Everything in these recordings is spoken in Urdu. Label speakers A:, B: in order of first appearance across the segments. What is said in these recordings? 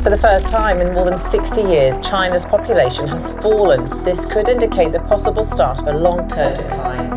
A: For the first time in more than 60 years, China's population has fallen. This could indicate the possible start of a long-term decline.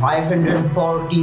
B: 540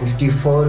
B: 54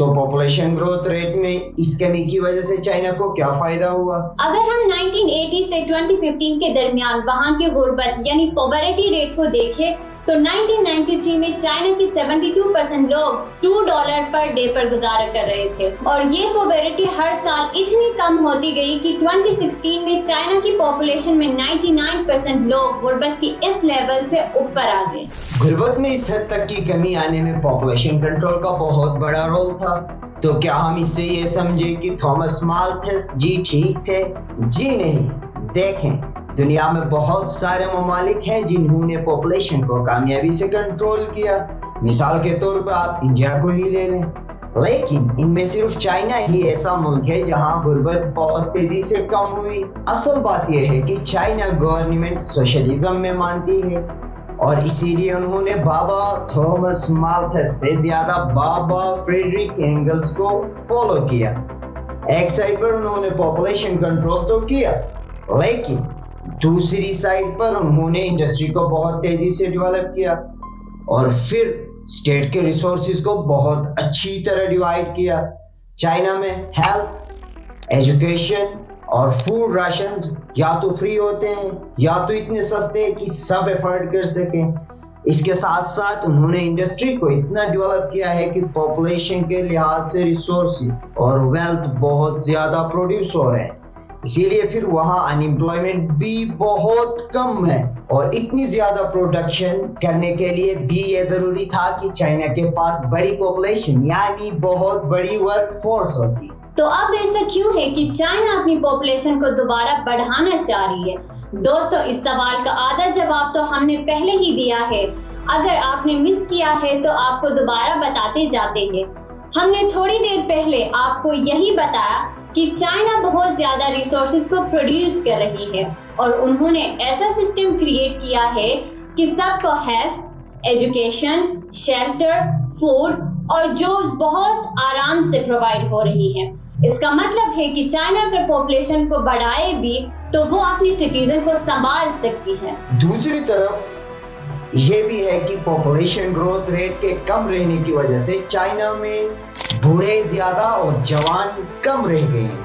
B: تو پاپولیشن گروتھ ریٹ میں اس کمی کی وجہ سے چائنا کو کیا فائدہ ہوا؟
C: اگر ہم 1980 سے 2015 کے درمیان وہاں کے غربت یعنی پاورٹی ریٹ کو دیکھیں تو 1993 میں چائنا کی 72% لوگ $2 پر ڈے پر گزارا کر رہے تھے اور یہ پاورٹی ہر سال اتنی کم ہوتی گئی کہ 2016 میں چائنا کی پاپولیشن میں 99% لوگ غربت کی اس لیول سے اوپر آ گئے۔
B: غربت میں اس حد تک کی کمی آنے میں پاپولیشن کنٹرول کا بہت بڑا رول تھا، تو کیا ہم اس سے یہ سمجھے کہ تھامس مالتھس جی ٹھیک تھے؟ جی نہیں۔ دیکھیں، دنیا میں بہت سارے ممالک ہیں جنہوں نے پاپولیشن کو کامیابی سے کنٹرول کیا، مثال کے طور پر آپ انڈیا کو ہی لے لیں، لیکن ان میں صرف چائنا ہی ایسا ملک ہے جہاں غربت بہت تیزی سے کم ہوئی۔ اصل بات یہ ہے کہ چائنا گورنمنٹ سوشلزم میں مانتی ہے اور اسی لیے انہوں نے بابا تھامس مالتھس سے زیادہ بابا فریڈرک اینگلز کو فالو کیا۔ ایک سائڈ پر انہوں نے پاپولیشن کنٹرول تو کیا، لیکن دوسری سائڈ پر انہوں نے انڈسٹری کو بہت تیزی سے ڈیولپ کیا اور پھر اسٹیٹ کے ریسورسز کو بہت اچھی طرح ڈیوائیڈ کیا۔ چائنا میں ہیلتھ، ایجوکیشن اور فوڈ راشنز یا تو فری ہوتے ہیں یا تو اتنے سستے کہ سب افورڈ کر سکیں۔ اس کے ساتھ ساتھ انہوں نے انڈسٹری کو اتنا ڈیولپ کیا ہے کہ پاپولیشن کے لحاظ سے ریسورسز اور ویلتھ بہت زیادہ پروڈیوس ہو رہے ہیں، اسی لیے پھر وہاں انیمپلائمنٹ بھی بہت کم ہے اور اتنی زیادہ پروڈکشن کرنے کے لیے بھی یہ ضروری تھا کہ چائنا کے پاس بڑی پاپولیشن یعنی بہت بڑی ورک فورس ہوتی۔
C: تو اب ایسا کیوں ہے کہ چائنا اپنی پاپولیشن کو دوبارہ بڑھانا چاہ رہی ہے؟ دوستو، اس سوال کا آدھا جواب تو ہم نے پہلے ہی دیا ہے، اگر آپ نے مس کیا ہے تو آپ کو دوبارہ بتاتے جاتے ہیں۔ ہم نے تھوڑی دیر پہلے آپ کو یہی بتایا کہ چائنا بہت زیادہ ریسورسز کو پروڈیوس کر رہی ہے اور انہوں نے ایسا سسٹم کریٹ کیا ہے کہ سب کو ہیلتھ، ایجوکیشن، شیلٹر، فوڈ اور جو بہت آرام سے پرووائڈ ہو رہی ہے۔ اس کا مطلب ہے کہ چائنا اگر پاپولیشن کو بڑھائے بھی تو وہ اپنی سٹیزن کو سنبھال سکتی ہے۔
B: دوسری طرف یہ بھی ہے کہ پاپولیشن گروتھ ریٹ کے کم رہنے کی وجہ سے چائنا میں بوڑھے زیادہ اور جوان کم رہ گئے ہیں،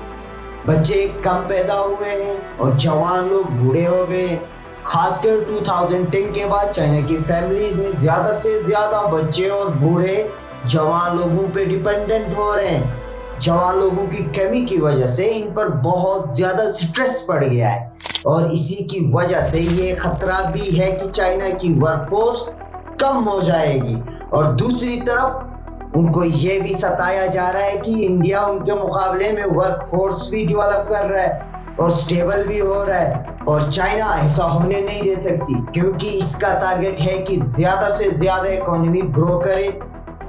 B: بچے کم پیدا ہوئے ہیں اور جوان لوگ بوڑھے ہو گئے ہیں۔ خاص کر 2010 کے بعد چائنا کی فیملیز میں زیادہ سے زیادہ بچے اور بوڑھے جوان لوگوں پہ ڈیپینڈنٹ ہو رہے ہیں۔ جوان لوگوں کی کمی کی وجہ سے ان پر بہت زیادہ سٹریس پڑ گیا ہے اور اسی کی وجہ سے یہ خطرہ بھی ہے کہ چائنا کی ورک فورس کم ہو جائے گی، اور دوسری طرف ان کو یہ بھی ستایا جا رہا ہے کہ انڈیا ان کے مقابلے میں ورک فورس بھی ڈیولپ کر رہا ہے اور سٹیبل بھی ہو رہا ہے، اور چائنا ایسا ہونے نہیں دے سکتی کیونکہ اس کا ٹارگٹ ہے کہ زیادہ سے زیادہ اکانومی گرو کرے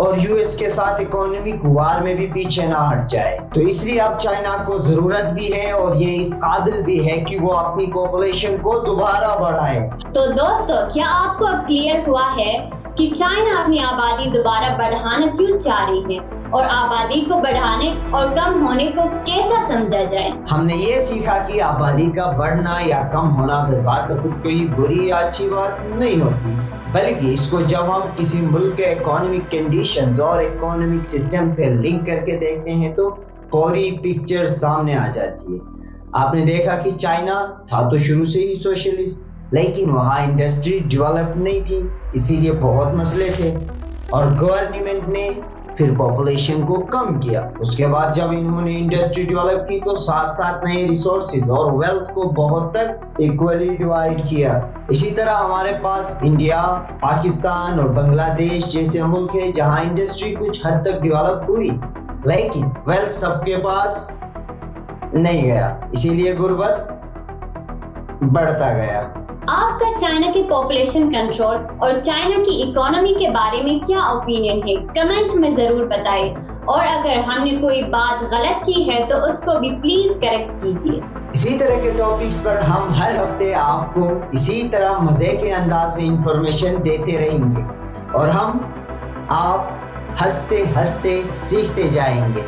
B: اور یو ایس کے ساتھ اکانومک وار میں بھی پیچھے نہ ہٹ جائے۔ تو اس لیے اب چائنا کو ضرورت بھی ہے اور یہ اس قابل بھی ہے کہ وہ اپنی پاپولیشن کو دوبارہ بڑھائے۔
C: تو دوستو، کیا آپ کو اب کلیئر ہوا ہے کہ چائنا اپنی آبادی دوبارہ بڑھانا کیوں چاہ رہی ہے اور آبادی کو بڑھانے اور کم ہونے کو کیسا سمجھا جائے؟ ہم
B: نے یہ سیکھا کہ آبادی کا بڑھنا یا کم ہونا بذات خود کوئی بری یا اچھی بات نہیں ہوتی، بلکہ اس کو جب ہم کسی ملک کے اکانومک کنڈیشنز اور اکانومک سسٹم سے لنک کر کے دیکھتے ہیں تو پوری پکچر سامنے آ جاتی ہے۔ آپ نے دیکھا کہ چائنا تھا تو شروع سے ہی سوشلسٹ، لیکن وہاں انڈسٹری ڈیولپ نہیں تھی، اسی لیے بہت مسئلے تھے اور گورنمنٹ نے پھر پاپولیشن کو کم کیا۔ اس کے بعد جب انہوں نے انڈسٹری ڈیولپ کی تو ساتھ ساتھ نئے ریسورسز اور ویلتھ کو بہت تک ایکولی ڈیوائیڈ کیا۔ اسی طرح ہمارے پاس انڈیا، پاکستان اور بنگلہ دیش جیسے ملک ہیں جہاں انڈسٹری کچھ حد تک ڈیولپ ہوئی، لیکن ویلتھ سب کے پاس نہیں گیا، اسی لیے غربت بڑھتا گیا۔
C: آپ کا چائنا کی پاپولیشن کنٹرول اور چائنا کی اکانومی کے بارے میں کیا اوپینین ہے؟ کمنٹ میں ضرور بتائیں، اور اگر ہم نے کوئی بات غلط کی ہے تو اس کو بھی پلیز کریکٹ کیجیے۔
B: اسی طرح کے ٹاپکس پر ہم ہر ہفتے آپ کو اسی طرح مزے کے انداز میں انفارمیشن دیتے رہیں گے اور ہم آپ ہنستے ہنستے سیکھتے جائیں گے۔